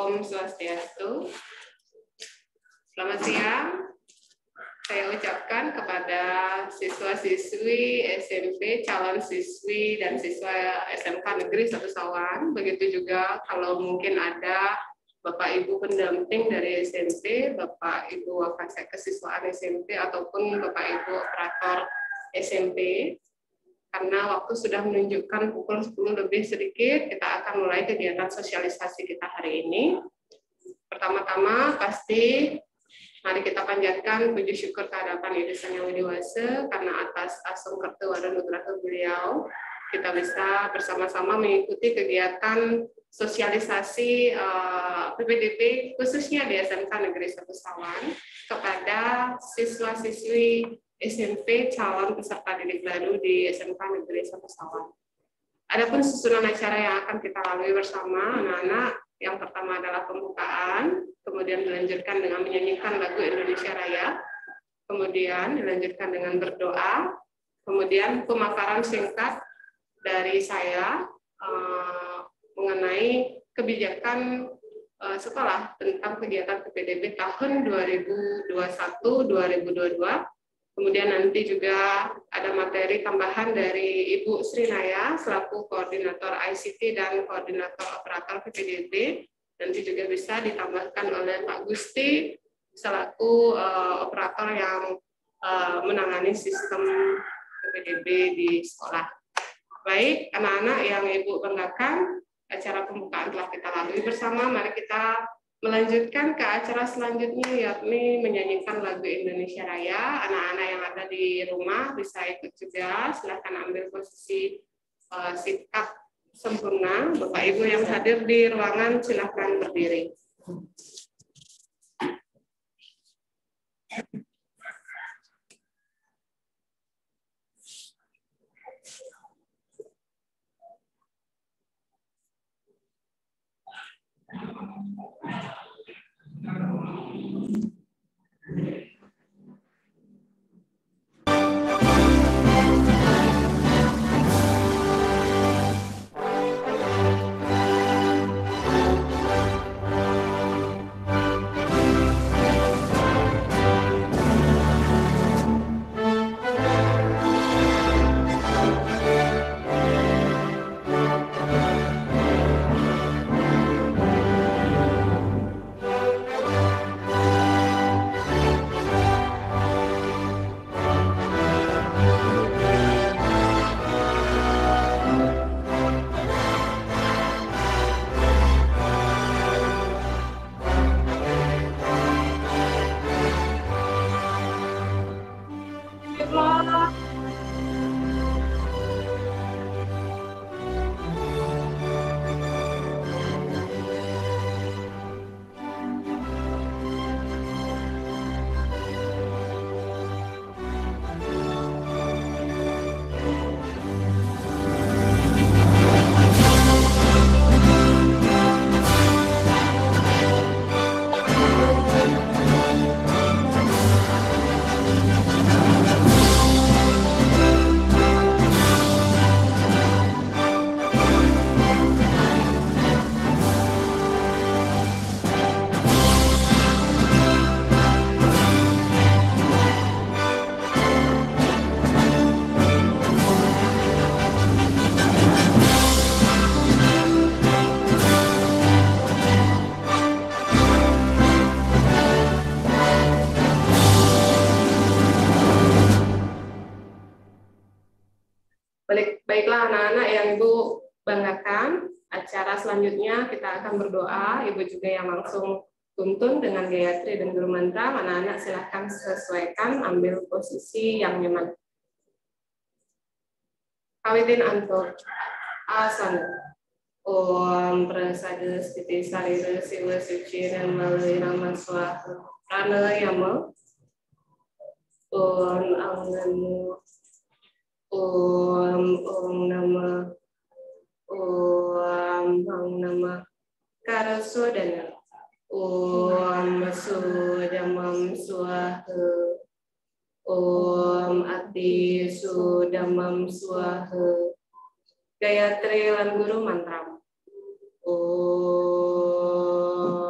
Om Swastiastu. Selamat siang. Saya ucapkan kepada siswa-siswi SMP, calon siswi, dan siswa SMK Negeri 1 Sawan. Begitu juga kalau mungkin ada Bapak Ibu pendamping dari SMP, Bapak Ibu Wakasek Kesiswaan SMP, ataupun Bapak Ibu operator SMP. Karena waktu sudah menunjukkan pukul 10 lebih sedikit, kita akan mulai kegiatan sosialisasi kita hari ini. Pertama-tama pasti mari kita panjatkan puji syukur kehadapan Ibu Sang Yang Widi Wase karena atas asung kertewaran nugraha beliau kita bisa bersama-sama mengikuti kegiatan sosialisasi PPDB khususnya di SMK Negeri 1 Sawan kepada siswa-siswi SMP calon peserta didik baru di SMK Negeri 1 Sawan. Adapun susunan acara yang akan kita lalui bersama anak-anak, yang pertama adalah pembukaan, kemudian dilanjutkan dengan menyanyikan lagu Indonesia Raya, kemudian dilanjutkan dengan berdoa, kemudian pemaparan singkat dari saya mengenai kebijakan sekolah tentang kegiatan PPDB tahun 2021-2022. Kemudian nanti juga ada materi tambahan dari Ibu Srinaya selaku koordinator ICT dan koordinator operator PPDB. Nanti juga bisa ditambahkan oleh Pak Gusti selaku operator yang menangani sistem PPDB di sekolah. Baik, anak-anak yang Ibu banggakan, acara pembukaan telah kita lalui bersama. Mari kita melanjutkan ke acara selanjutnya, yakni menyanyikan lagu Indonesia Raya. Anak-anak yang ada di rumah bisa ikut juga. Silakan ambil posisi sikap sempurna. Bapak Ibu yang hadir di ruangan silakan berdiri. Baiklah anak-anak yang Ibu banggakan, acara selanjutnya kita akan berdoa. Ibu juga yang langsung tuntun dengan gayatri dan guru mantra. Anak-anak silahkan sesuaikan, ambil posisi yang nyaman. Kawitin antuk asana. Om prasada stiti sarira siwa suci dan melalui nama swaha pranayama. Om angnamu. Om Nama Om Nama Karasodana Om Sudamam Swaha Om Ati Sudamam Swaha Gayatri lan guru mantra Om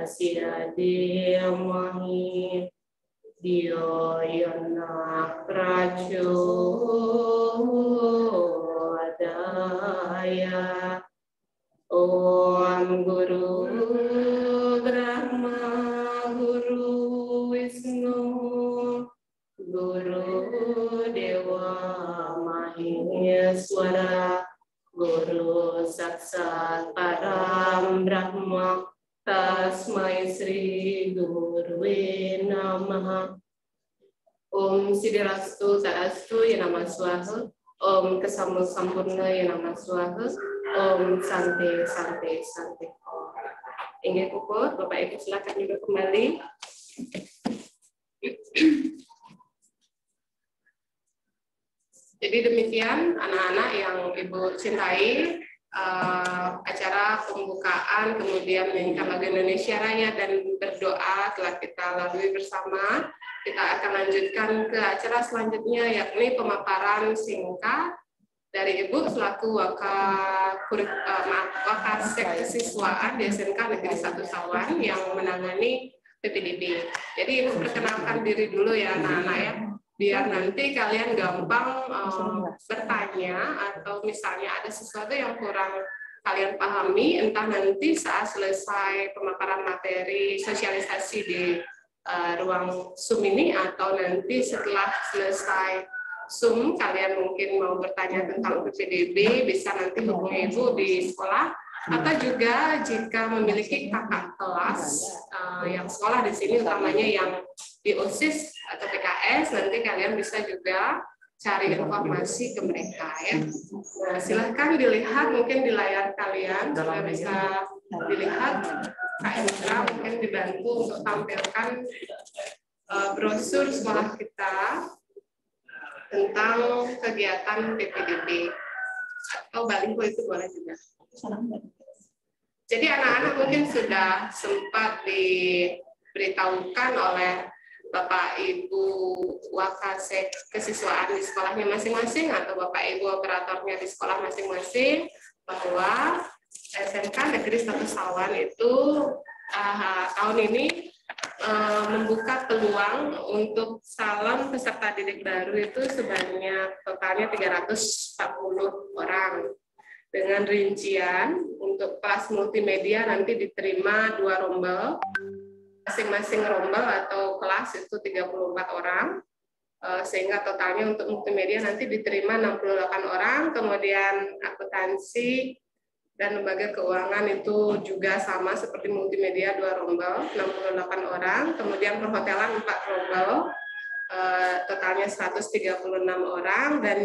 siadimahi dio yana pracodaya. Om Guru Brahma Guru Wisnu Guru Dewa Maheswara Guru Saksat Param Brahma Tasmai Sri Guruwe Namaha. Om Siddhirastu Sadastu Yanama Swaha. Om Kesamu Sampurna Yanama Swaha. Om Santi Santi Santi. Ingat puput, Bapak Ibu silakan juga kembali. Jadi demikian anak-anak yang Ibu cintai, acara pembukaan kemudian menyanyikan lagu Indonesia Raya dan berdoa telah kita lalui bersama. Kita akan lanjutkan ke acara selanjutnya, yakni pemaparan singkat dari Ibu selaku Wakasek Kesiswaan di SMK Negeri 1 Sawan yang menangani PPDB. Jadi Ibu perkenalkan diri dulu ya anak-anak ya, biar nanti kalian gampang bertanya atau misalnya ada sesuatu yang kurang kalian pahami, entah nanti saat selesai pemaparan materi sosialisasi di ruang Zoom ini atau nanti setelah selesai Zoom kalian mungkin mau bertanya tentang PPDB, bisa nanti hubungi Ibu di sekolah, atau juga jika memiliki kakak kelas yang sekolah di sini utamanya yang di OSIS atau PKS, nanti kalian bisa juga cari informasi ke mereka ya. Nah, silahkan dilihat mungkin di layar kalian supaya bisa dilihat. Kak Indra mungkin dibantu untuk tampilkan brosur sekolah kita tentang kegiatan PPDB atau baliho itu boleh juga. Jadi anak-anak mungkin sudah sempat diberitahukan oleh Bapak Ibu Wakasek Kesiswaan di sekolahnya masing-masing atau Bapak Ibu operatornya di sekolah masing-masing bahwa SMK Negeri 1 Sawan itu tahun ini membuka peluang untuk calon peserta didik baru itu sebanyak totalnya 340 orang. Dengan rincian untuk kelas multimedia nanti diterima 2 rombel, masing-masing rombel atau kelas itu 34 orang, sehingga totalnya untuk multimedia nanti diterima 68 orang, kemudian akuntansi dan lembaga keuangan itu juga sama seperti multimedia 2 rombel, 68 orang, kemudian perhotelan 4 rombel, totalnya 136 orang, dan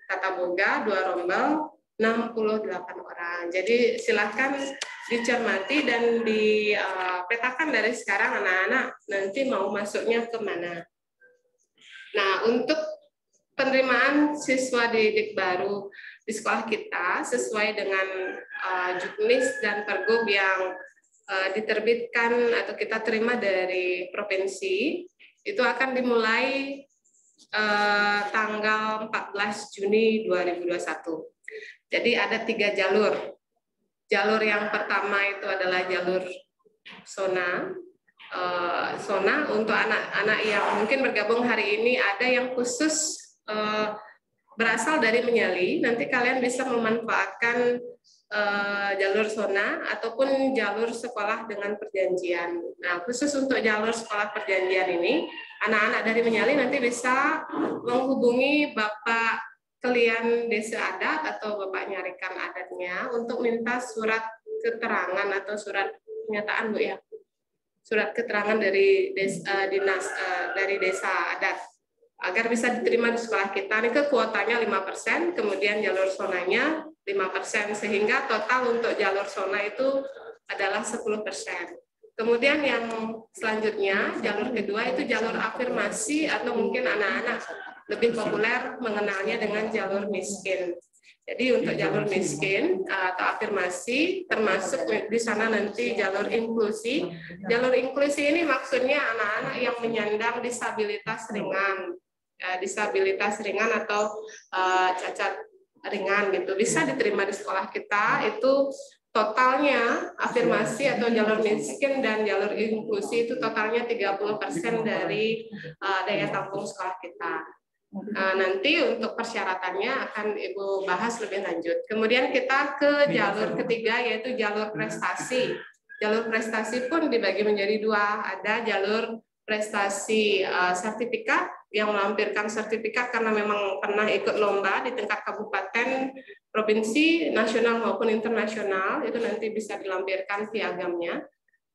tata boga 2 rombel, 68 orang. Jadi silahkan dicermati dan dipetakan dari sekarang anak-anak nanti mau masuknya ke mana. Nah, untuk penerimaan siswa didik baru di sekolah kita sesuai dengan juknis dan pergub yang diterbitkan atau kita terima dari provinsi, itu akan dimulai tanggal 14 Juni 2021. Jadi ada 3 jalur. Jalur yang pertama itu adalah jalur zona. Zona untuk anak-anak yang mungkin bergabung hari ini, ada yang khusus berasal dari Menyali, nanti kalian bisa memanfaatkan jalur zona ataupun jalur sekolah dengan perjanjian. Nah, khusus untuk jalur sekolah perjanjian ini, anak-anak dari Menyali nanti bisa menghubungi Bapak Kelian Desa Adat atau Bapak Nyarikan Adatnya untuk minta surat keterangan atau surat pernyataan, Bu ya. Surat keterangan dari dinas dari desa adat agar bisa diterima di sekolah kita. Ini ke kuotanya 5%, kemudian jalur zonanya 5%, sehingga total untuk jalur zona itu adalah 10%. Kemudian yang selanjutnya, jalur kedua itu jalur afirmasi atau mungkin anak-anak lebih populer mengenalnya dengan jalur miskin. Jadi untuk jalur miskin atau afirmasi termasuk di sana nanti jalur inklusi. Jalur inklusi ini maksudnya anak-anak yang menyandang disabilitas ringan atau cacat ringan gitu. Bisa diterima di sekolah kita itu totalnya afirmasi atau jalur miskin dan jalur inklusi itu totalnya 30% dari daya tampung sekolah kita. Nanti untuk persyaratannya akan Ibu bahas lebih lanjut. Kemudian kita ke jalur ketiga yaitu jalur prestasi. Jalur prestasi pun dibagi menjadi dua. Ada jalur prestasi sertifikat yang melampirkan sertifikat karena memang pernah ikut lomba di tingkat kabupaten, provinsi, nasional maupun internasional, itu nanti bisa dilampirkan piagamnya.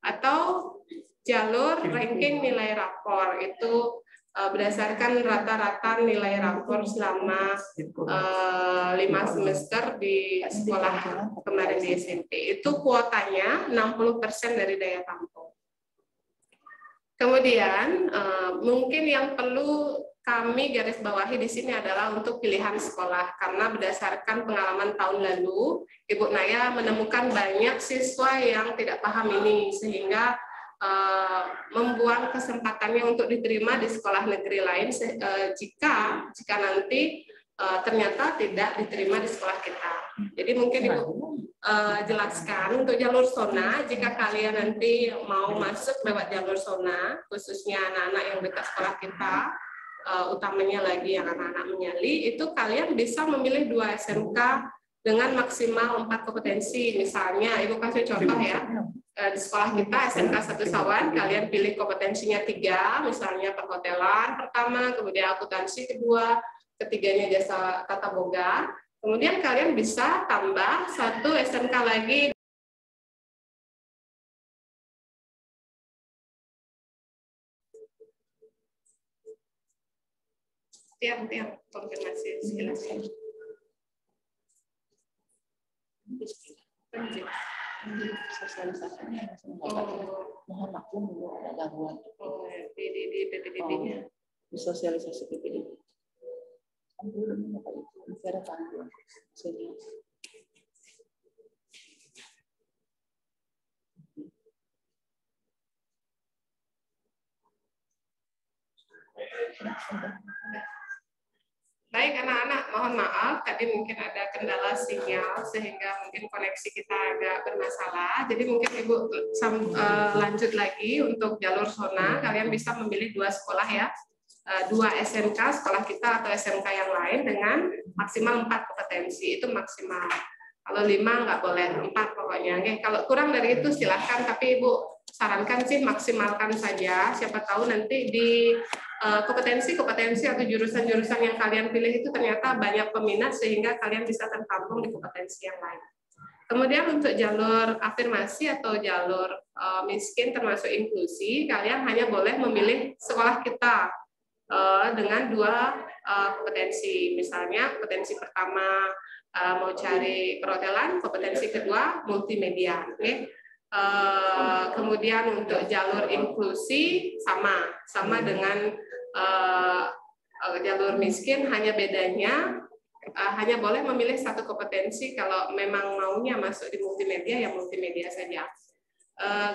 Atau jalur ranking nilai rapor, itu berdasarkan rata-rata nilai rapor selama 5 semester di sekolah kemarin di SMP. Itu kuotanya 60% dari daya tampung. Kemudian mungkin yang perlu kami garis bawahi di sini adalah untuk pilihan sekolah, karena berdasarkan pengalaman tahun lalu, Ibu Naya menemukan banyak siswa yang tidak paham ini, sehingga membuang kesempatannya untuk diterima di sekolah negeri lain jika nanti ternyata tidak diterima di sekolah kita. Jadi mungkin Ibu jelaskan untuk jalur zona, jika kalian nanti mau masuk lewat jalur zona, khususnya anak-anak yang dekat sekolah kita, utamanya lagi yang anak-anak menyali, itu kalian bisa memilih 2 SMK dengan maksimal 4 kompetensi. Misalnya, Ibu kasih contoh ya, di sekolah kita SMK 1 Sawan, kalian pilih kompetensinya 3, misalnya perhotelan pertama, kemudian akuntansi kedua, ketiganya jasa tata boga. Kemudian kalian bisa tambah 1 SMK lagi. Tiap konfirmasi silakan. Mohon maklum dulu ada gangguan. Di PPDB-nya. Di sosialisasi PPDB. Belum apa itu? Masih ada gangguan. Sini. Baik anak-anak, mohon maaf tadi mungkin ada kendala sinyal sehingga mungkin koneksi kita agak bermasalah. Jadi mungkin Ibu lanjut lagi untuk jalur zona, kalian bisa memilih 2 sekolah ya. 2 SMK sekolah kita atau SMK yang lain dengan maksimal 4 kompetensi, itu maksimal. Kalau 5 nggak boleh, 4 pokoknya. Oke, kalau kurang dari itu silahkan, tapi Ibu sarankan sih maksimalkan saja. Siapa tahu nanti di kompetensi atau jurusan-jurusan yang kalian pilih itu ternyata banyak peminat sehingga kalian bisa tertampung di kompetensi yang lain. Kemudian untuk jalur afirmasi atau jalur miskin termasuk inklusi, kalian hanya boleh memilih sekolah kita dengan 2 kompetensi. Misalnya kompetensi pertama mau cari perhotelan, kompetensi kedua multimedia. Okay? Kemudian untuk jalur inklusi sama dengan jalur miskin, hanya bedanya hanya boleh memilih 1 kompetensi. Kalau memang maunya masuk di multimedia, ya multimedia saja.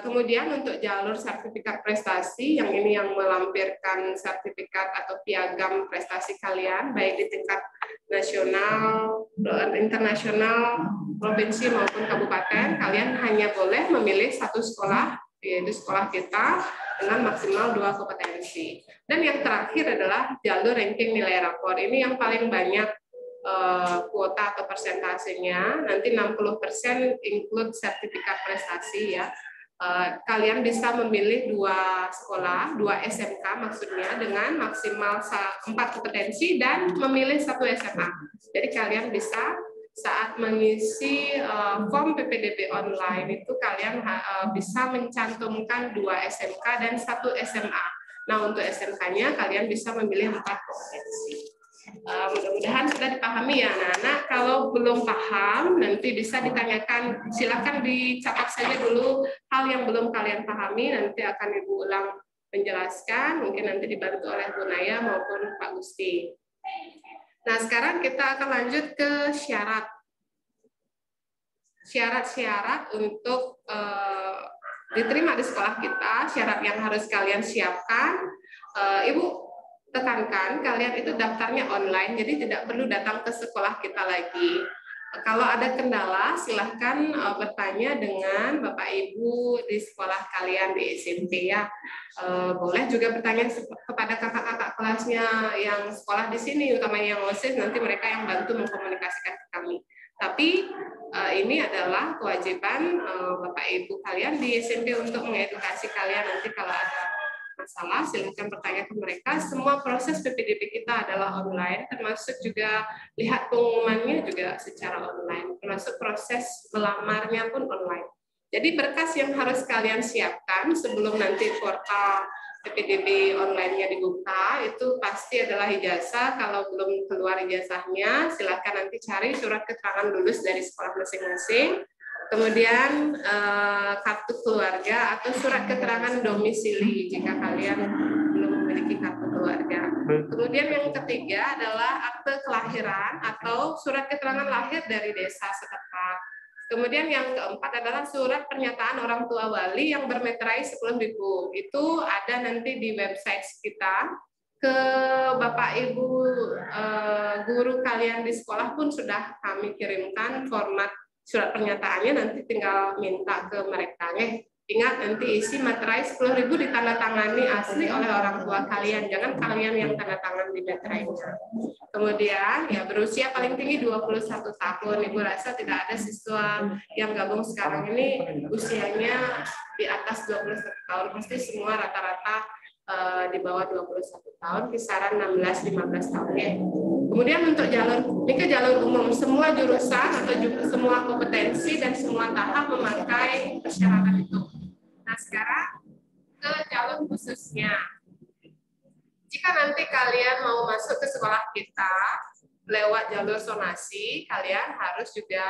Kemudian untuk jalur sertifikat prestasi, yang ini yang melampirkan sertifikat atau piagam prestasi kalian, baik di tingkat nasional, internasional, provinsi maupun kabupaten, kalian hanya boleh memilih 1 sekolah, yaitu sekolah kita, dengan maksimal 2 kompetensi. Dan yang terakhir adalah jalur ranking nilai rapor. Ini yang paling banyak kuota atau persentasenya, nanti 60% include sertifikat prestasi ya. Kalian bisa memilih 2 sekolah, 2 SMK maksudnya, dengan maksimal 4 kompetensi dan memilih 1 SMA. Jadi kalian bisa saat mengisi form PPDB online itu kalian bisa mencantumkan 2 SMK dan 1 SMA. Nah untuk SMK-nya kalian bisa memilih 4 kompetensi. Mudah-mudahan sudah dipahami ya anak-anak. Kalau belum paham nanti bisa ditanyakan, silakan dicatat saja dulu hal yang belum kalian pahami, nanti akan Ibu ulang menjelaskan, mungkin nanti dibantu oleh Bu Naya maupun Pak Gusti. Nah sekarang kita akan lanjut ke syarat-syarat untuk diterima di sekolah kita. Syarat yang harus kalian siapkan, Ibu tekankan kalian itu daftarnya online, jadi tidak perlu datang ke sekolah kita lagi. Kalau ada kendala, silahkan bertanya dengan Bapak Ibu di sekolah kalian di SMP ya. Boleh juga bertanya kepada kakak-kakak kelasnya yang sekolah di sini, utamanya yang OSIS, nanti mereka yang bantu mengkomunikasikan ke kami. Tapi ini adalah kewajiban Bapak Ibu kalian di SMP untuk mengedukasi kalian. Nanti kalau ada masalah, silakan bertanya ke mereka. Semua proses PPDB kita adalah online, termasuk juga lihat pengumumannya juga secara online, termasuk proses melamarnya pun online. Jadi berkas yang harus kalian siapkan sebelum nanti portal PPDB online-nya dibuka, itu pasti adalah ijazah. Kalau belum keluar ijazahnya, silakan nanti cari surat keterangan lulus dari sekolah masing-masing. Kemudian kartu keluarga atau surat keterangan domisili jika kalian belum memiliki kartu keluarga. Kemudian yang ketiga adalah akte kelahiran atau surat keterangan lahir dari desa setempat. Kemudian yang keempat adalah surat pernyataan orang tua wali yang bermeterai 10.000. Itu ada nanti di website kita. Ke Bapak Ibu guru kalian di sekolah pun sudah kami kirimkan format surat pernyataannya, nanti tinggal minta ke mereka. Ingat, nanti isi materai 10.000 ditandatangani asli oleh orang tua kalian, jangan kalian yang tanda tangan di meterainya. Kemudian ya berusia paling tinggi 21 tahun. Ibu rasa tidak ada siswa yang gabung sekarang ini usianya di atas 21 tahun, pasti semua rata-rata di bawah 21 tahun, kisaran 16-15 tahun ya. Kemudian untuk jalur, ini ke jalur umum, semua jurusan atau semua kompetensi dan semua tahap memakai persyaratan itu. Nah sekarang ke jalur khususnya. Jika nanti kalian mau masuk ke sekolah kita lewat jalur zonasi, kalian harus juga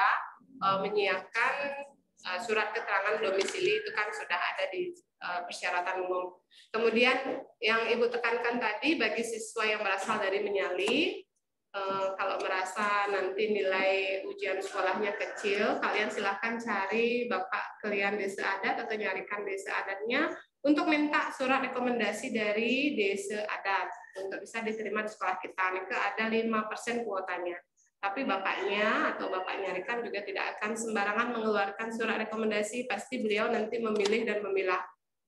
menyiapkan surat keterangan domisili, itu kan sudah ada di persyaratan umum. Kemudian yang Ibu tekankan tadi, bagi siswa yang berasal dari Menyali, kalau merasa nanti nilai ujian sekolahnya kecil, kalian silahkan cari bapak kalian desa adat atau nyarikan desa adatnya untuk minta surat rekomendasi dari desa adat untuk bisa diterima di sekolah kita. Nika ada 5% kuotanya. Tapi bapaknya atau bapak nyarikan juga tidak akan sembarangan mengeluarkan surat rekomendasi, pasti beliau nanti memilih dan memilah.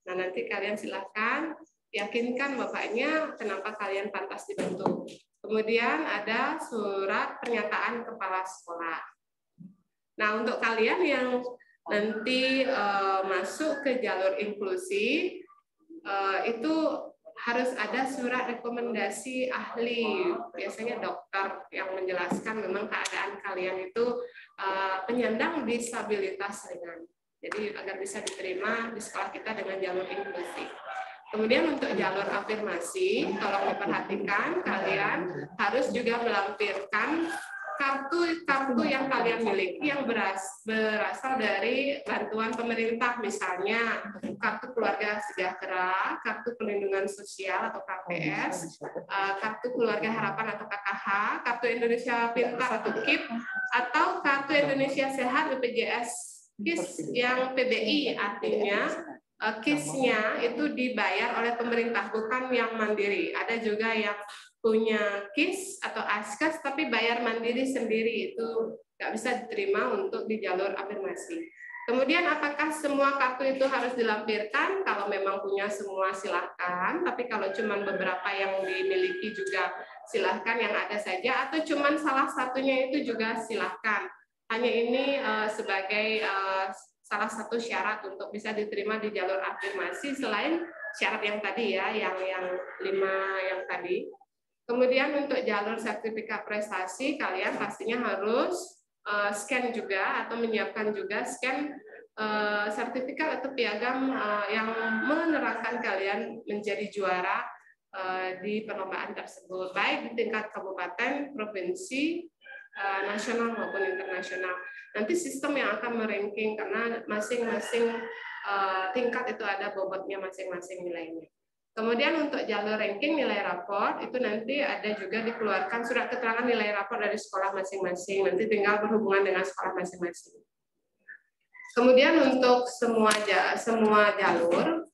Nah nanti kalian silahkan yakinkan bapaknya kenapa kalian pantas dibantu. Kemudian ada surat pernyataan kepala sekolah. Nah, untuk kalian yang nanti masuk ke jalur inklusi, itu harus ada surat rekomendasi ahli, biasanya dokter yang menjelaskan memang keadaan kalian itu penyandang disabilitas ringan. Jadi agar bisa diterima di sekolah kita dengan jalur inklusi. Kemudian untuk jalur afirmasi, tolong diperhatikan, kalian harus juga melampirkan kartu yang kalian miliki yang berasal dari bantuan pemerintah, misalnya kartu keluarga sejahtera, kartu perlindungan sosial atau KPS, kartu keluarga harapan atau KKH, kartu Indonesia Pintar atau KIP, atau kartu Indonesia Sehat BPJS KIS yang PBI, artinya KIS-nya itu dibayar oleh pemerintah, bukan yang mandiri. Ada juga yang punya KIS atau ASKAS tapi bayar mandiri sendiri, itu nggak bisa diterima untuk di jalur afirmasi. Kemudian apakah semua kartu itu harus dilampirkan? Kalau memang punya semua silahkan, tapi kalau cuma beberapa yang dimiliki juga silahkan yang ada saja, atau cuma salah satunya itu juga silahkan. Hanya ini sebagai salah satu syarat untuk bisa diterima di jalur afirmasi selain syarat yang tadi ya, yang 5 yang tadi. Kemudian untuk jalur sertifikat prestasi, kalian pastinya harus scan juga atau menyiapkan juga scan sertifikat atau piagam yang menerangkan kalian menjadi juara di perlombaan tersebut, baik di tingkat kabupaten, provinsi, nasional maupun internasional. Nanti sistem yang akan meranking karena masing-masing tingkat itu ada bobotnya masing-masing nilainya. Kemudian untuk jalur ranking nilai raport itu nanti ada juga dikeluarkan surat keterangan nilai raport dari sekolah masing-masing. Nanti tinggal berhubungan dengan sekolah masing-masing. Kemudian untuk semua jalur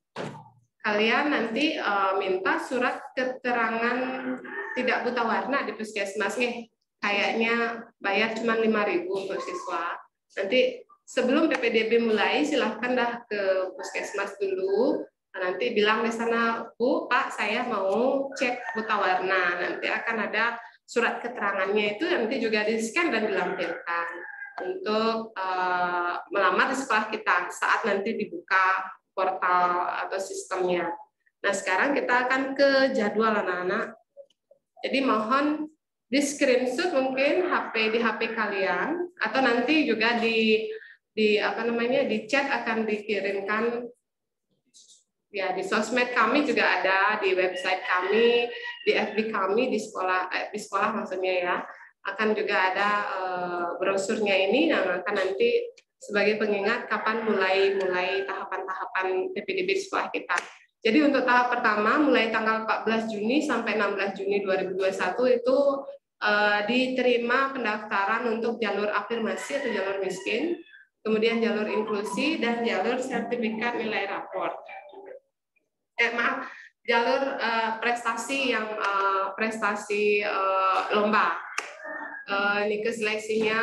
kalian nanti minta surat keterangan tidak buta warna di puskesmas nih. kayaknya bayar cuma 5.000 untuk siswa. Nanti sebelum PPDB mulai silahkan dah ke puskesmas dulu. Nanti bilang di sana, Bu, Pak, saya mau cek buta warna. Nanti akan ada surat keterangannya itu nanti juga di-scan dan dilampirkan untuk melamar di sekolah kita saat nanti dibuka portal atau sistemnya. Nah, sekarang kita akan ke jadwal anak-anak. Jadi mohon di screenshot mungkin di HP kalian atau nanti juga di chat akan dikirimkan ya di sosmed kami juga ada, di website kami, di FB kami di sekolah maksudnya ya. Akan juga ada brosurnya ini yang akan nanti sebagai pengingat kapan mulai tahapan-tahapan PPDB sekolah kita. Jadi untuk tahap pertama mulai tanggal 14 Juni sampai 16 Juni 2021 itu diterima pendaftaran untuk jalur afirmasi atau jalur miskin, kemudian jalur inklusi dan jalur sertifikat nilai raport. Jalur prestasi lomba. Ini seleksinya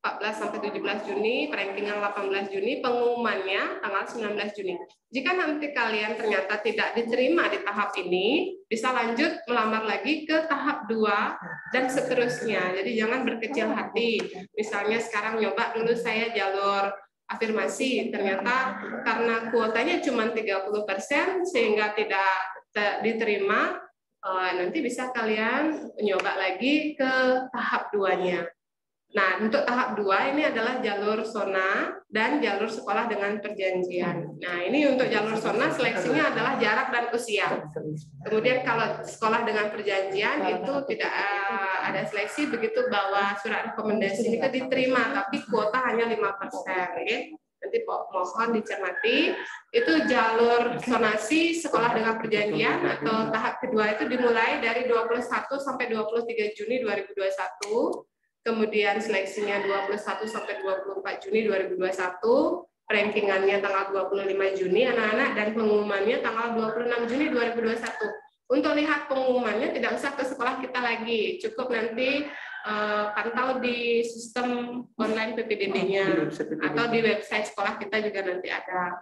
14 sampai 17 Juni, rankingan 18 Juni, pengumumannya tanggal 19 Juni. Jika nanti kalian ternyata tidak diterima di tahap ini, bisa lanjut melamar lagi ke tahap 2 dan seterusnya. Jadi jangan berkecil hati. Misalnya sekarang nyoba dulu saya jalur afirmasi, ternyata karena kuotanya cuma 30% sehingga tidak diterima, nanti bisa kalian nyoba lagi ke tahap 2-nya. Nah, untuk tahap 2 ini adalah jalur zona dan jalur sekolah dengan perjanjian. Nah, ini untuk jalur zona seleksinya adalah jarak dan usia. Kemudian kalau sekolah dengan perjanjian itu tidak ada seleksi, begitu bawa surat rekomendasi itu diterima, tapi kuota hanya 5%. Okay? Nanti mohon dicermati. Itu jalur zonasi sekolah dengan perjanjian atau tahap kedua itu dimulai dari 21 sampai 23 Juni 2021. Kemudian seleksinya 21 sampai 24 Juni 2021, rankingannya tanggal 25 Juni anak-anak, dan pengumumannya tanggal 26 Juni 2021. Untuk lihat pengumumannya tidak usah ke sekolah kita lagi, cukup nanti pantau di sistem online PPDB-nya atau di website sekolah kita juga nanti ada.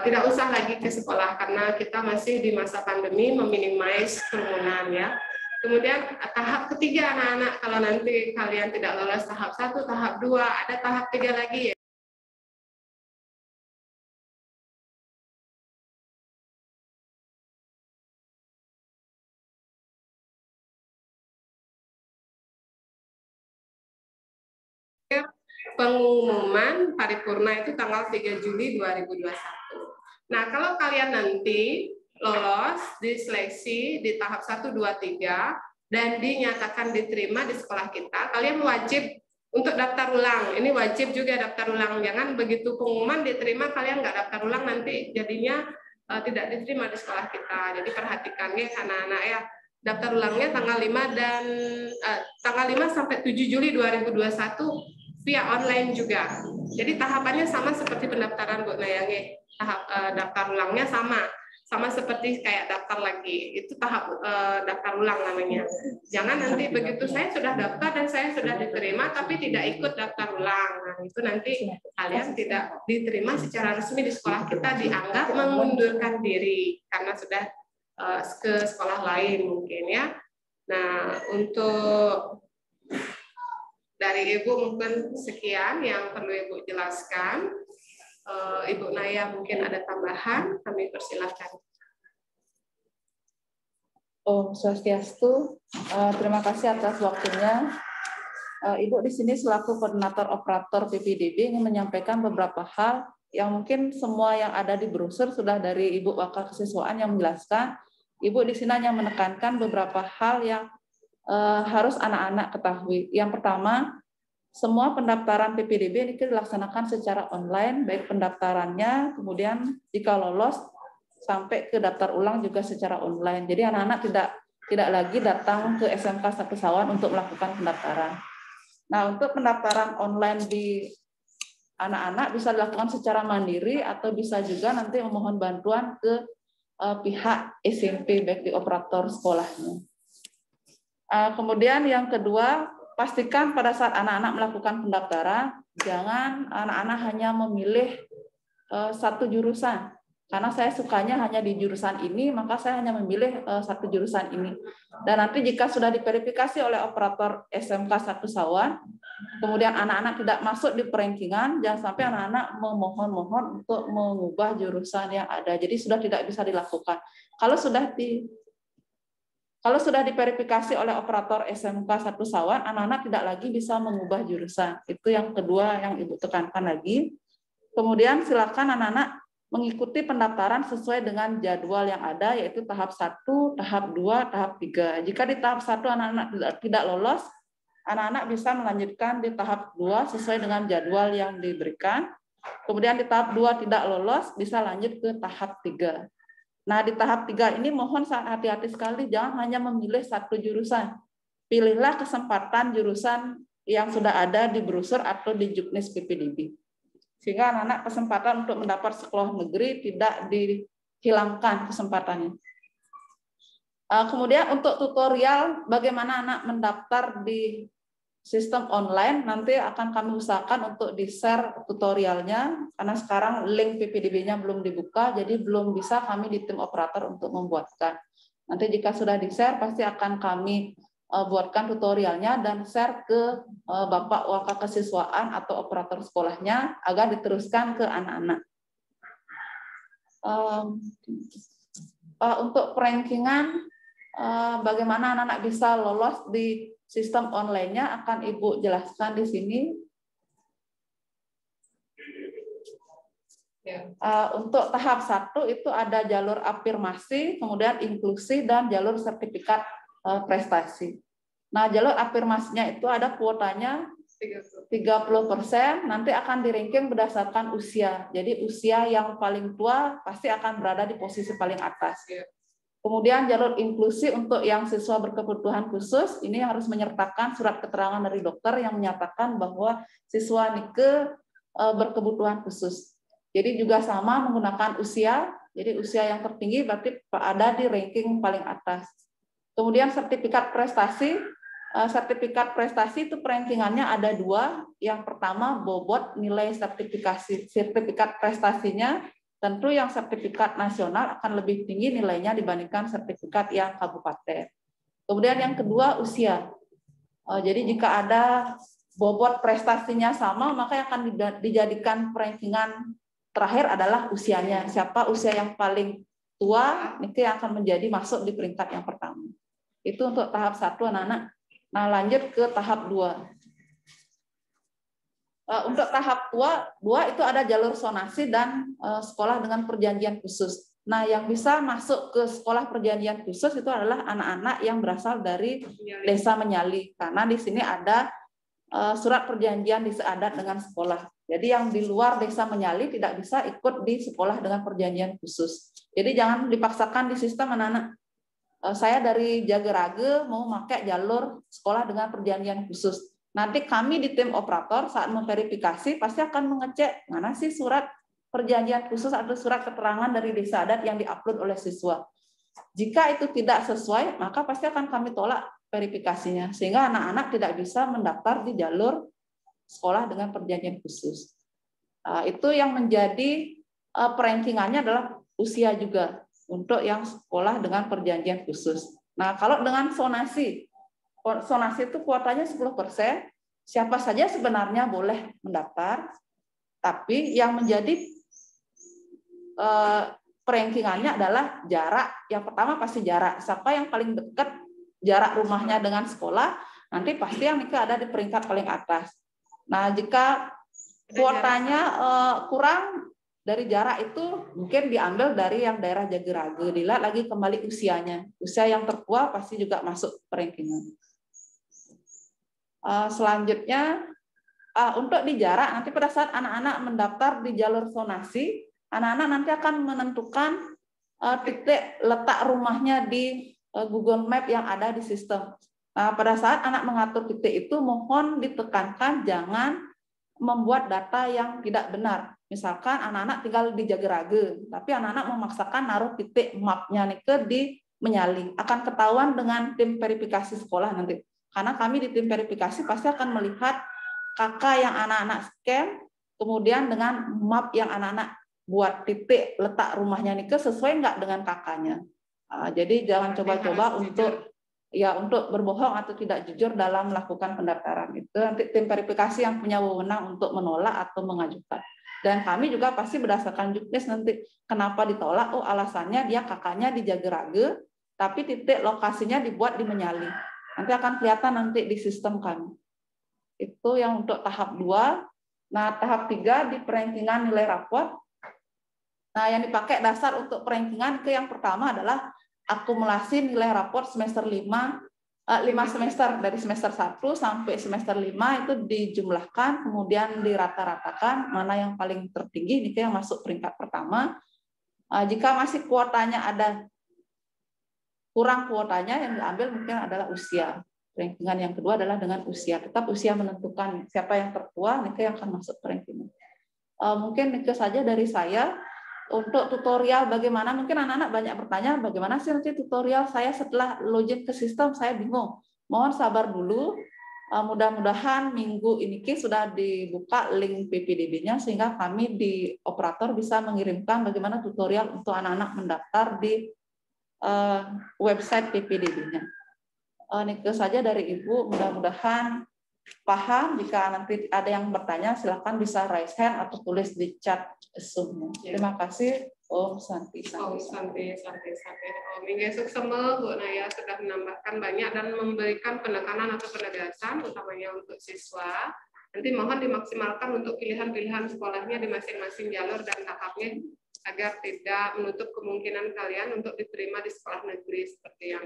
Tidak usah lagi ke sekolah karena kita masih di masa pandemi, meminimais kerumunan ya. Kemudian tahap ketiga anak-anak, kalau nanti kalian tidak lolos tahap 1, tahap 2, ada tahap 3 lagi ya. Pengumuman paripurna itu tanggal 3 Juli 2021. Nah, kalau kalian nanti lolos di seleksi di tahap 1, 2, 3 dan dinyatakan diterima di sekolah kita, kalian wajib untuk daftar ulang. Ini wajib juga daftar ulang. Jangan begitu pengumuman diterima kalian nggak daftar ulang, nanti jadinya tidak diterima di sekolah kita. Jadi perhatikan ya anak-anak ya. Daftar ulangnya tanggal 5 dan tanggal 5 sampai 7 Juli 2021 via online juga. Jadi tahapannya sama seperti pendaftaran Bu Nayangi. Tahap daftar ulangnya sama seperti kayak daftar lagi. Itu tahap daftar ulang namanya. Jangan nanti begitu saya sudah daftar dan saya sudah diterima tapi tidak ikut daftar ulang. Nah, itu nanti kalian tidak diterima secara resmi di sekolah kita, dianggap mengundurkan diri karena sudah ke sekolah lain mungkin ya. Nah, untuk dari Ibu mungkin sekian yang perlu Ibu jelaskan. Ibu Naya mungkin ada tambahan, kami persilahkan. Om Swastiastu, terima kasih atas waktunya. Ibu di sini selaku koordinator operator PPDB ingin menyampaikan beberapa hal yang mungkin semua yang ada di brosur sudah dari Ibu Wakil Kesiswaan yang menjelaskan. Ibu di sini hanya menekankan beberapa hal yang harus anak-anak ketahui. Yang pertama, semua pendaftaran PPDB ini dilaksanakan secara online, baik pendaftarannya, kemudian jika lolos sampai ke daftar ulang juga secara online. Jadi anak-anak tidak lagi datang ke SMK Satu Sawan untuk melakukan pendaftaran. Nah, untuk pendaftaran online di anak-anak bisa dilakukan secara mandiri atau bisa juga nanti memohon bantuan ke pihak SMP baik di operator sekolahnya. Kemudian yang kedua, pastikan pada saat anak-anak melakukan pendaftaran, jangan anak-anak hanya memilih satu jurusan. Karena saya sukanya hanya di jurusan ini, maka saya hanya memilih satu jurusan ini. Dan nanti jika sudah diverifikasi oleh operator SMK 1 Sawan, kemudian anak-anak tidak masuk di perankingan, jangan sampai anak-anak memohon-mohon untuk mengubah jurusan yang ada. Jadi sudah tidak bisa dilakukan. Kalau sudah diverifikasi oleh operator SMK 1 Sawan, anak-anak tidak lagi bisa mengubah jurusan. Itu yang kedua yang Ibu tekankan lagi. Kemudian silakan anak-anak mengikuti pendaftaran sesuai dengan jadwal yang ada, yaitu tahap 1, tahap 2, tahap 3. Jika di tahap 1 anak-anak tidak lolos, anak-anak bisa melanjutkan di tahap 2 sesuai dengan jadwal yang diberikan. Kemudian di tahap 2 tidak lolos, bisa lanjut ke tahap 3. Nah, di tahap 3 ini mohon sangat hati-hati sekali, jangan hanya memilih satu jurusan. Pilihlah kesempatan jurusan yang sudah ada di brosur atau di Juknis PPDB. Sehingga anak-anak kesempatan untuk mendapat sekolah negeri tidak dihilangkan kesempatannya. Kemudian untuk tutorial bagaimana anak mendaftar di sistem online, nanti akan kami usahakan untuk di-share tutorialnya, karena sekarang link PPDB-nya belum dibuka, jadi belum bisa kami di tim operator untuk membuatkan. Nanti jika sudah di-share, pasti akan kami buatkan tutorialnya dan share ke Bapak Waka Kesiswaan atau operator sekolahnya agar diteruskan ke anak-anak. Untuk perankingan, bagaimana anak-anak bisa lolos di sistem online-nya akan Ibu jelaskan di sini. Untuk tahap 1 itu ada jalur afirmasi, kemudian inklusi, dan jalur sertifikat prestasi. Nah, jalur afirmasinya itu ada kuotanya 30%, nanti akan di-ranking berdasarkan usia. Jadi usia yang paling tua pasti akan berada di posisi paling atas. Kemudian jalur inklusi untuk yang siswa berkebutuhan khusus, ini harus menyertakan surat keterangan dari dokter yang menyatakan bahwa siswa NIKE berkebutuhan khusus. Jadi juga sama menggunakan usia, jadi usia yang tertinggi berarti ada di ranking paling atas. Kemudian sertifikat prestasi itu perankingannya ada 2. Yang pertama bobot nilai sertifikat prestasinya, tentu yang sertifikat nasional akan lebih tinggi nilainya dibandingkan sertifikat yang kabupaten. Kemudian yang kedua usia. Jadi jika ada bobot prestasinya sama, maka yang akan dijadikan perankingan terakhir adalah usianya. Siapa usia yang paling tua, itu yang akan menjadi masuk di peringkat yang pertama. Itu untuk tahap 1 anak-anak. Nah, lanjut ke tahap 2. Untuk tahap 2 itu ada jalur sonasi dan sekolah dengan perjanjian khusus. Nah, yang bisa masuk ke sekolah perjanjian khusus itu adalah anak-anak yang berasal dari desa Menyali. Karena di sini ada surat perjanjian desa adat dengan sekolah. Jadi yang di luar desa Menyali tidak bisa ikut di sekolah dengan perjanjian khusus. Jadi jangan dipaksakan di sistem anak-anak. Saya dari Jagerage mau pakai jalur sekolah dengan perjanjian khusus. Nanti kami di tim operator saat memverifikasi pasti akan mengecek mana sih surat perjanjian khusus atau surat keterangan dari desa adat yang diupload oleh siswa. Jika itu tidak sesuai, maka pasti akan kami tolak verifikasinya. Sehingga anak-anak tidak bisa mendaftar di jalur sekolah dengan perjanjian khusus. Itu yang menjadi perankingannya adalah usia juga. Untuk yang sekolah dengan perjanjian khusus. Nah, kalau dengan sonasi itu kuotanya 10%, siapa saja sebenarnya boleh mendaftar, tapi yang menjadi perankingannya adalah jarak. Yang pertama pasti jarak. Siapa yang paling dekat jarak rumahnya dengan sekolah, nanti pasti yang itu ada di peringkat paling atas. Nah, jika kuotanya kurang, dari jarak itu mungkin diambil dari yang daerah Jagerage, dilihat lagi kembali usianya. Usia yang tertua pasti juga masuk perankingan. Selanjutnya untuk di jarak, nanti pada saat anak-anak mendaftar di jalur sonasi, anak-anak nanti akan menentukan titik letak rumahnya di Google Map yang ada di sistem. Nah, pada saat anak mengatur titik itu, mohon ditekankan jangan membuat data yang tidak benar. Misalkan anak-anak tinggal di Jagerage, tapi anak-anak memaksakan naruh titik mapnya nih di menyalin. Akan ketahuan dengan tim verifikasi sekolah nanti. Karena kami di tim verifikasi pasti akan melihat kakak yang anak-anak scam, kemudian dengan map yang anak-anak buat titik letak rumahnya Nike sesuai nggak dengan kakaknya. Jadi jangan coba-coba untuk berbohong atau tidak jujur dalam melakukan pendaftaran. Itu nanti tim verifikasi yang punya wewenang untuk menolak atau mengajukan. Dan kami juga pasti berdasarkan juknis nanti kenapa ditolak. Oh, alasannya dia kakaknya di Jagerage, tapi titik lokasinya dibuat di Menyali. Nanti akan kelihatan nanti di sistem kami. Itu yang untuk tahap 2. Nah, tahap 3 di perankingan nilai raport. Nah, yang dipakai dasar untuk perankingan yang pertama adalah akumulasi nilai raport semester 5 semester dari semester 1 sampai semester 5 itu dijumlahkan, kemudian dirata-ratakan mana yang paling tertinggi ini yang masuk peringkat pertama. Jika masih kuotanya ada kurang kuotanya, yang diambil mungkin adalah usia. Rankingan yang kedua adalah dengan usia. Tetap usia menentukan siapa yang tertua, ini yang akan masuk rankingan. Mungkin itu saja dari saya. Untuk tutorial bagaimana, mungkin anak-anak banyak bertanya, bagaimana sih nanti tutorial saya setelah login ke sistem, saya bingung. Mohon sabar dulu, mudah-mudahan minggu ini sudah dibuka link PPDB-nya, sehingga kami di operator bisa mengirimkan bagaimana tutorial untuk anak-anak mendaftar di website PPDB-nya. Itu saja dari Ibu, mudah-mudahan paham. Jika nanti ada yang bertanya, silakan bisa raise hand atau tulis di chat Zoom. Terima kasih. Om Santi. Om Santi. Om Ingesuk semua Bu Naya sudah menambahkan banyak dan memberikan penekanan atau penegasan, utamanya untuk siswa. Nanti mohon dimaksimalkan untuk pilihan-pilihan sekolahnya di masing-masing jalur dan tahapnya, agar tidak menutup kemungkinan kalian untuk diterima di sekolah negeri seperti yang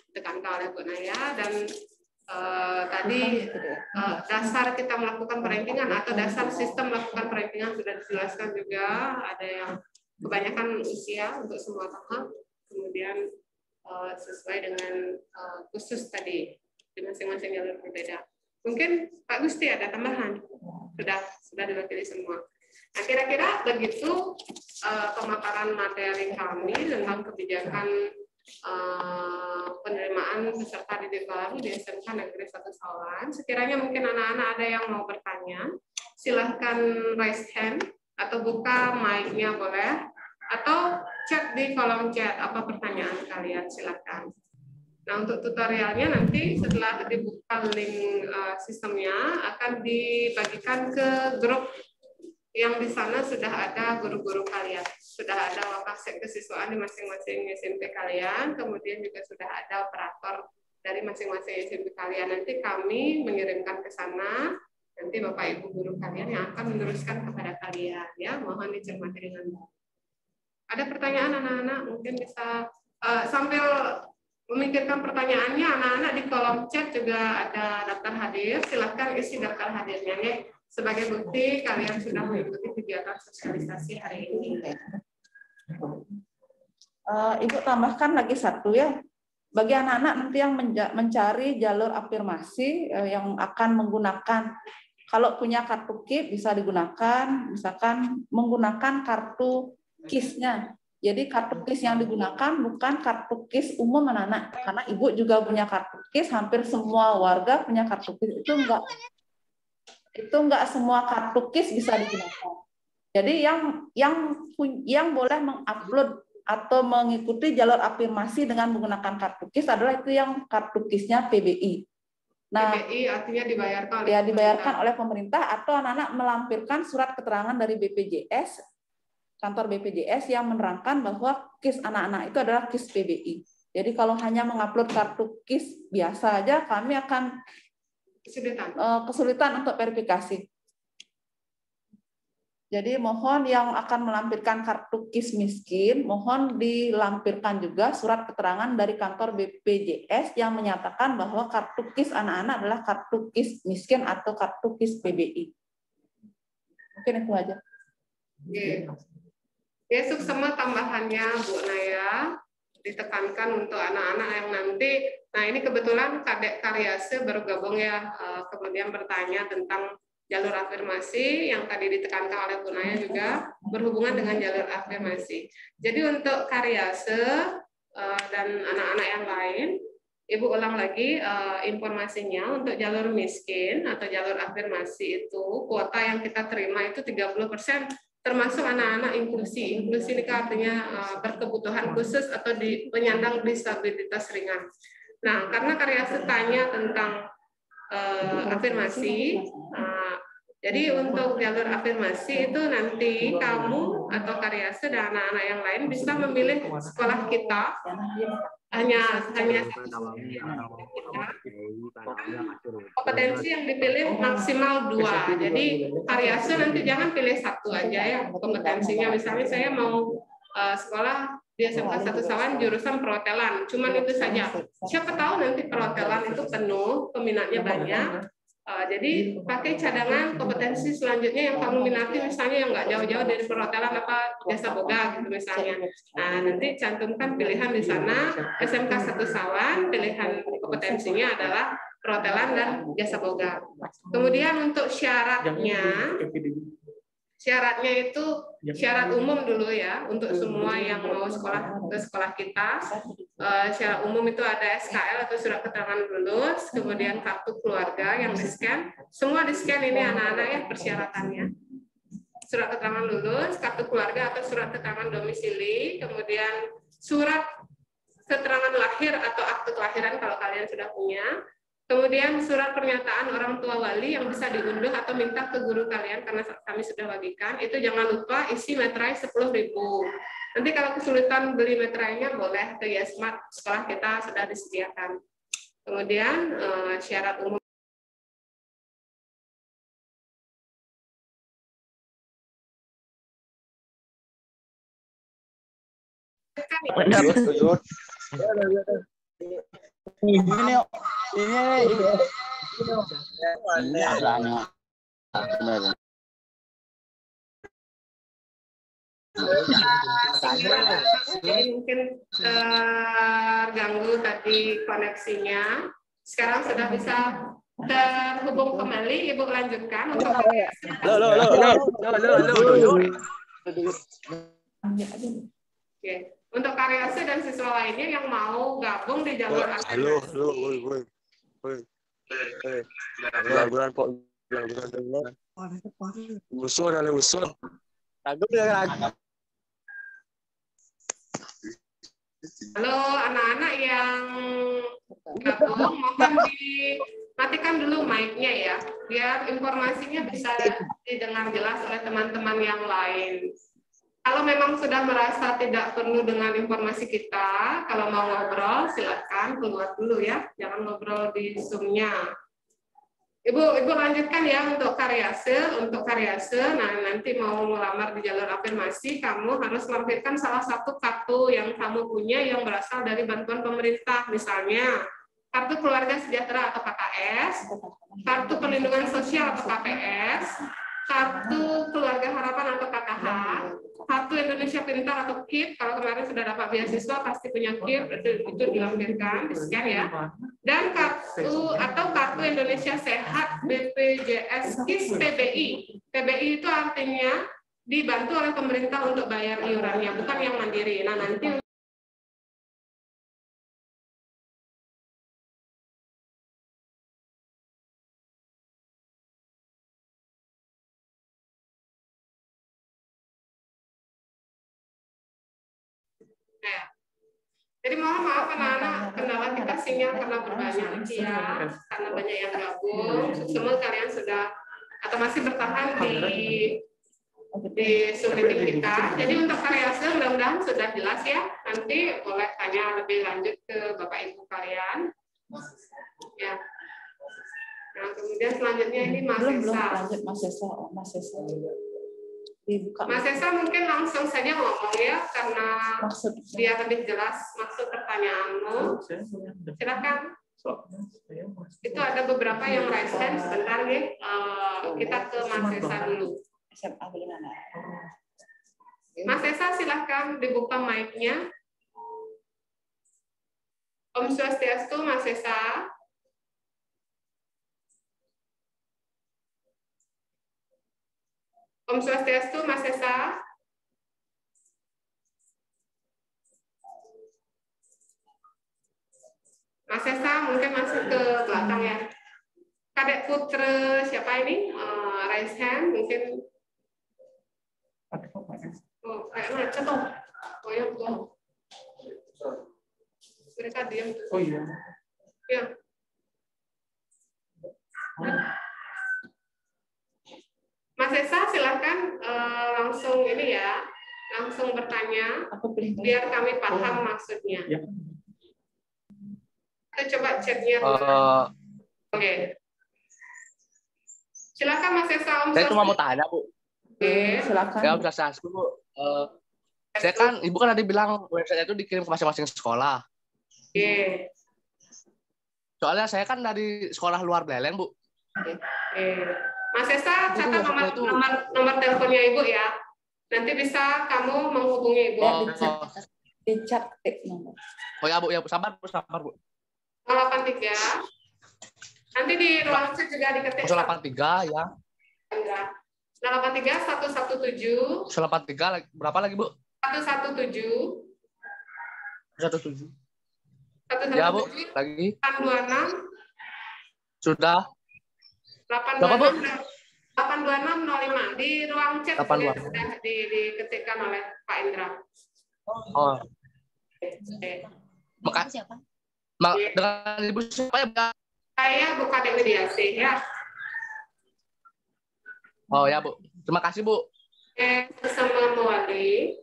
ditekankan oleh Bu Naya. Dan tadi dasar kita melakukan perankingan atau dasar sistem melakukan perankingan sudah dijelaskan juga. Ada yang kebanyakan usia untuk semua tahap, kemudian sesuai dengan khusus tadi di masing-masing jalur berbeda. Mungkin Pak Gusti ada tambahan? Sudah diwakili semua. Nah, kira-kira begitu pemaparan materi kami tentang kebijakan penerimaan peserta didik baru di SMK Negeri 1 Sawan. Sekiranya mungkin anak-anak ada yang mau bertanya, silahkan raise hand atau buka mic-nya boleh, atau chat di kolom chat apa pertanyaan kalian, silahkan. Nah, untuk tutorialnya nanti setelah dibuka link sistemnya akan dibagikan ke grup yang di sana sudah ada guru-guru kalian, sudah ada wakasek kesiswaan di masing-masing SMP kalian, kemudian juga sudah ada operator dari masing-masing SMP kalian. Nanti kami mengirimkan ke sana, nanti Bapak Ibu guru kalian yang akan meneruskan kepada kalian, ya. Mohon dicermati dengan baik. Ada pertanyaan anak-anak? Mungkin bisa sambil memikirkan pertanyaannya, anak-anak di kolom chat juga ada daftar hadir. Silahkan isi daftar hadirnya, ya. Sebagai bukti kalian sudah mengikuti kegiatan sosialisasi hari ini. Ibu tambahkan lagi satu ya. Bagi anak-anak nanti yang mencari jalur afirmasi yang akan menggunakan, kalau punya kartu KIP bisa digunakan, misalkan menggunakan kartu KIS-nya. Jadi kartu KIS yang digunakan bukan kartu KIS umum anak-anak, karena ibu juga punya kartu KIS, hampir semua warga punya kartu KIS. Itu enggak semua kartu KIS bisa digunakan. Jadi yang boleh mengupload atau mengikuti jalur afirmasi dengan menggunakan kartu KIS adalah itu yang kartu KIS-nya PBI. Nah, PBI artinya dibayarkan oleh dibayarkan oleh pemerintah, atau anak-anak melampirkan surat keterangan dari BPJS, kantor BPJS yang menerangkan bahwa KIS anak-anak itu adalah KIS PBI. Jadi kalau hanya mengupload kartu KIS biasa aja, kami akan kesulitan untuk verifikasi. Jadi mohon yang akan melampirkan kartu KIS miskin, mohon dilampirkan juga surat keterangan dari kantor BPJS yang menyatakan bahwa kartu KIS anak-anak adalah kartu KIS miskin atau kartu KIS PBI. Mungkin itu aja. Besok semua tambahannya Bu Naya ditekankan untuk anak-anak yang nanti. Nah, ini kebetulan Kadek Karyase baru gabung ya, kemudian bertanya tentang jalur afirmasi yang tadi ditekankan oleh Bu Naya juga berhubungan dengan jalur afirmasi. Jadi untuk Karyase dan anak-anak yang lain. Ibu ulang lagi informasinya untuk jalur miskin atau jalur afirmasi itu kuota yang kita terima itu 30% termasuk anak-anak inklusi. Inklusi ini artinya berkebutuhan khusus atau penyandang disabilitas ringan. Nah, karena karya tanya tentang afirmasi, jadi untuk jalur afirmasi itu nanti kamu atau Karyase dan anak-anak yang lain bisa memilih sekolah kita hanya kompetensi yang dipilih maksimal 2. Jadi Karyase nanti jangan pilih 1 aja ya kompetensinya. Misalnya saya mau sekolah di SMK 1 Sawan jurusan perhotelan, cuman itu saja. Siapa tahu nanti perhotelan itu penuh, peminatnya banyak. Jadi pakai cadangan kompetensi selanjutnya yang kamu minati, misalnya yang nggak jauh-jauh dari perhotelan apa jasa boga gitu misalnya. Nah, nanti cantumkan pilihan di sana SMK 1 Sawan, pilihan kompetensinya adalah perhotelan dan jasa boga. Kemudian untuk syaratnya itu syarat umum dulu ya untuk semua yang mau sekolah ke sekolah kita. Syarat umum itu ada SKL atau surat keterangan lulus, kemudian kartu keluarga yang di-scan. Semua di-scan ini anak-anak ya persyaratannya. Surat keterangan lulus, kartu keluarga atau surat keterangan domisili, kemudian surat keterangan lahir atau akte kelahiran kalau kalian sudah punya. Kemudian surat pernyataan orang tua wali yang bisa diunduh atau minta ke guru kalian karena kami sudah bagikan. Itu jangan lupa isi meterai 10.000. Nanti kalau kesulitan beli meterainya boleh ke Yasmat, sekolah kita sudah disediakan. Kemudian syarat umum. Jadi mungkin terganggu tadi koneksinya. Sekarang sudah bisa terhubung kembali. Ibu lanjutkan untuk Oke. Untuk Karyase dan siswa lainnya yang mau gabung di jalur Halo anak-anak yang gabung, mohon dimatikan dulu mic-nya ya, biar informasinya bisa didengar jelas oleh teman-teman yang lain. Kalau memang sudah merasa tidak perlu dengan informasi kita, kalau mau ngobrol silakan keluar dulu ya, jangan ngobrol di Zoom-nya. Ibu lanjutkan ya untuk Karyase. Untuk Karyase, nah nanti mau melamar di jalur afirmasi, kamu harus lampirkan salah satu kartu yang kamu punya yang berasal dari bantuan pemerintah, misalnya kartu keluarga sejahtera atau KKS, kartu perlindungan sosial atau KPS, kartu keluarga harapan atau KKH, kartu Indonesia Pintar atau KIP. Kalau kemarin sudah dapat beasiswa pasti punya KIP, itu dilampirkan, di-scan ya. Dan kartu Indonesia Sehat BPJS KIS PBI. PBI itu artinya dibantu oleh pemerintah untuk bayar iurannya, bukan yang mandiri. Nah, nanti jadi mohon maaf anak-anak, kendala kita sinyal karena berbanyak ya, karena banyak yang gabung. Semua kalian sudah atau masih bertahan di Zoom meeting kita. Jadi untuk Karyase mudah-mudahan sudah jelas ya. Nanti boleh tanya lebih lanjut ke Bapak Ibu kalian. Ya. Nah, kemudian selanjutnya ini Mas Esa. Mas Esa. Mas Esa mungkin langsung saja ngomong ya, karena dia lebih jelas maksud pertanyaanmu. Silakan. Itu ada beberapa yang raise hand, sebentar ya. Kita ke Mas Esa dulu. Mas Esa silakan dibuka mic-nya. Om Swastiastu, Mas Esa. Om Swastiastu, Mas Esa. Mas Esa mungkin masuk ke belakang ya. Kadek Putra siapa ini? Raise hand mungkin. Oh, kayak macet tuh. Oh ya, betul. Mereka diam. Oh iya. Ya. Mas Esa silahkan langsung ini ya, langsung bertanya biar kami paham maksudnya. Ya. Kita coba chatnya. Oke. Silakan Mas Esa. Om Saya cuma mau tanya, Bu. Oke. Silakan. Ya, Om Sasku, Bu. Saya kan, Ibu kan tadi bilang website itu dikirim ke masing-masing sekolah. Oke. Soalnya saya kan dari sekolah luar Beleng, Bu. Oke. Mas Esa, Itu catat website itu. nomor teleponnya Ibu ya. Nanti bisa kamu menghubungi Ibu. Di chat nomor. Oh ya, Bu, ya, Bu. Sabar, Bu. 083. Nanti di ruang chat juga diketik. 083 ya. 083 117 083 berapa lagi, Bu? 117 117. 117 Ya, Bu. Lagi. 826 Sudah. 826 82605 di ruang chat 826. sudah diketikkan oleh Pak Indra. Oh. Oke. Makasih. Dengan Ibu siapa ya, Bu? Saya buka di mediasi ya. Oh ya, Bu. Terima kasih, Bu. Bersama mewakili.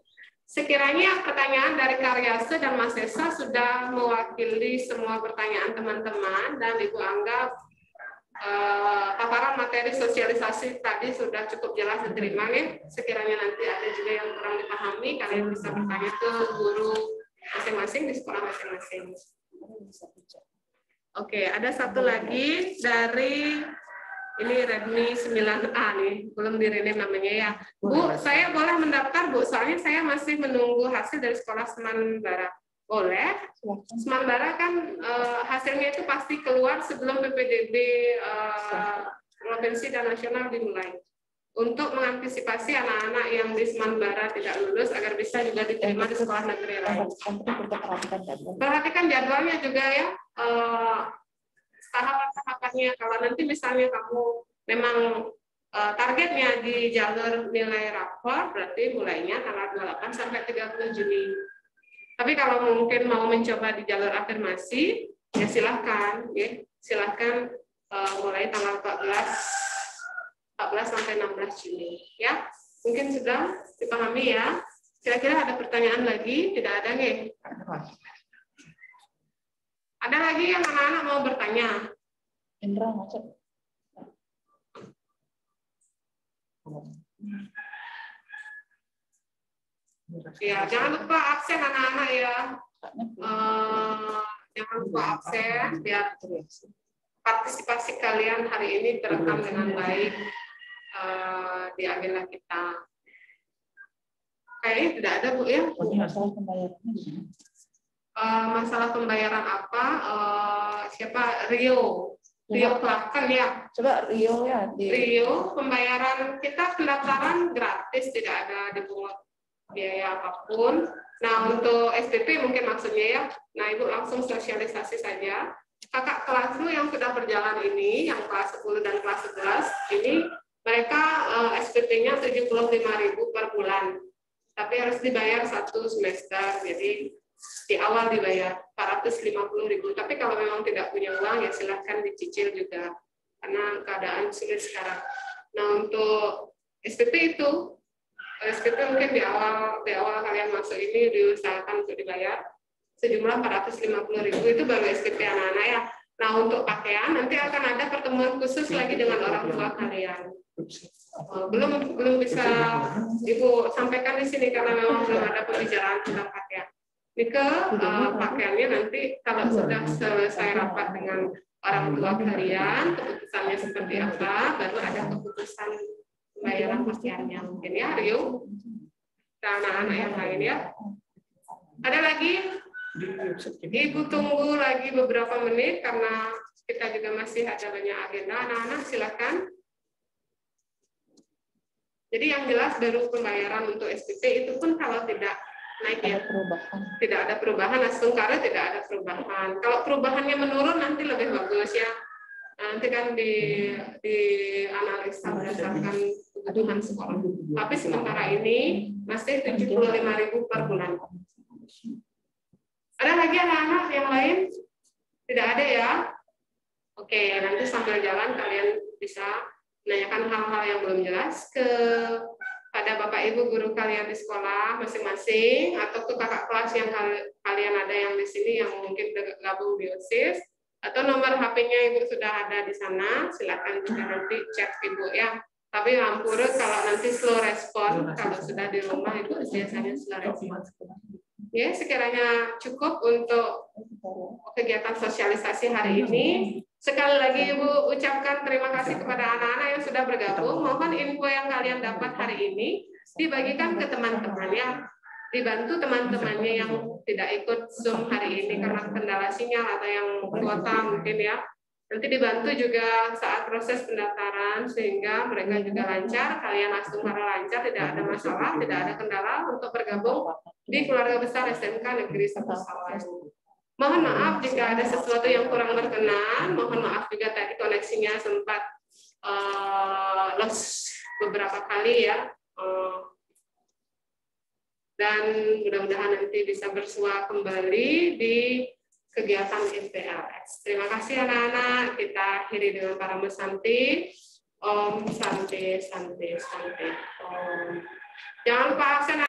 Sekiranya pertanyaan dari Karyase dan Mas Esa sudah mewakili semua pertanyaan teman-teman dan Ibu anggap paparan materi sosialisasi tadi sudah cukup jelas diterima nih. Sekiranya nanti ada juga yang kurang dipahami, kalian bisa bertanya ke guru masing-masing di sekolah masing-masing. Oke, ada satu lagi dari ini Redmi 9A nih, belum di-rename namanya ya. Bu, saya boleh mendaftar, Bu? Soalnya saya masih menunggu hasil dari sekolah Seman Barat. Boleh? Seman Barat kan hasilnya itu pasti keluar sebelum PPDB provinsi dan nasional dimulai. Untuk mengantisipasi anak-anak yang di Seman Barat tidak lulus agar bisa juga diterima di sekolah negeri lain. Perhatikan jadwalnya juga ya. Tahapan-tahapannya, kalau nanti misalnya kamu memang targetnya di jalur nilai rapor, berarti mulainya tanggal 28 sampai 30 Juni. Tapi kalau mungkin mau mencoba di jalur afirmasi, ya silahkan, ya silahkan mulai tanggal 14 sampai 16 Juni. Ya, mungkin sudah dipahami ya. Kira-kira ada pertanyaan lagi? Tidak ada nih. Ada lagi yang anak-anak mau bertanya? Indra masuk. Ya, jangan lupa absen anak-anak ya. Jangan lupa absen biar partisipasi kalian hari ini terekam dengan baik di agenda kita. Kayaknya tidak ada, Bu ya. Masalah pembayarannya. Masalah pembayaran apa? Siapa? Rio Klaken ya. Coba Rio ya. Rio, pembayaran kita pendaftaran gratis, tidak ada dipungut biaya apapun. Nah, untuk SPP mungkin maksudnya ya. Nah, Ibu langsung sosialisasi saja. Kakak kelasmu yang sudah berjalan ini, yang kelas 10 dan kelas 11, ini mereka SPP-nya 75.000 per bulan. Tapi harus dibayar satu semester. Jadi di awal dibayar 450.000. Tapi kalau memang tidak punya uang ya silahkan dicicil juga karena keadaan sulit sekarang. Nah, untuk SPP itu mungkin di awal kalian masuk ini diusahakan untuk dibayar sejumlah 450.000, itu baru SPP anak-anak ya. Nah, untuk pakaian nanti akan ada pertemuan khusus lagi dengan orang tua kalian. Belum bisa Ibu sampaikan di sini karena memang belum ada pembicaraan tentang pakaian. Pakaiannya nanti kalau sudah selesai rapat dengan orang tua kalian, keputusannya seperti apa, baru ada keputusan pembayaran pakaiannya mungkin ya, Rio dan anak-anak yang lain ya. Ada lagi? Ibu tunggu lagi beberapa menit karena kita juga masih ada banyak agenda. Anak-anak silakan. Jadi yang jelas baru pembayaran untuk SPP itu pun kalau tidak naik ya? Perubahan. Tidak ada perubahan, Astungkara tidak ada perubahan. Kalau perubahannya menurun nanti lebih bagus ya. Nanti kan dianalisa berdasarkan kebutuhan sekolah. Tapi sementara ini masih 75.000 per bulan. Ada lagi anak-anak yang lain? Tidak ada ya? Oke, nanti sambil jalan kalian bisa menanyakan hal-hal yang belum jelas pada Bapak Ibu guru kalian di sekolah masing-masing atau ke kakak kelas yang kalian ada yang di sini yang mungkin gabung di OSIS atau nomor HP-nya Ibu sudah ada di sana, silakan juga nanti chat Ibu ya. Tapi Lampurut kalau nanti slow respon, kalau sudah di rumah Ibu biasanya slow respon. Ya, sekiranya cukup untuk kegiatan sosialisasi hari ini. Sekali lagi Ibu ucapkan terima kasih kepada anak-anak yang sudah bergabung. Mohon info yang kalian dapat hari ini dibagikan ke teman-temannya. Dibantu teman-temannya yang tidak ikut Zoom hari ini karena kendala sinyal atau yang kuota mungkin ya. Nanti dibantu juga saat proses pendaftaran sehingga mereka juga lancar, kalian Astungkara lancar, tidak ada masalah, tidak ada kendala untuk bergabung di keluarga besar SMK Negeri 1 Sawai. Mohon maaf jika ada sesuatu yang kurang berkenan, mohon maaf juga tadi koneksinya sempat lost beberapa kali ya. Dan mudah-mudahan nanti bisa bersua kembali di kegiatan MPLS. Terima kasih anak-anak. Kita akhiri dengan Parama Santi. Om Santi, Santi, Santi. Om. Jangan lupa absen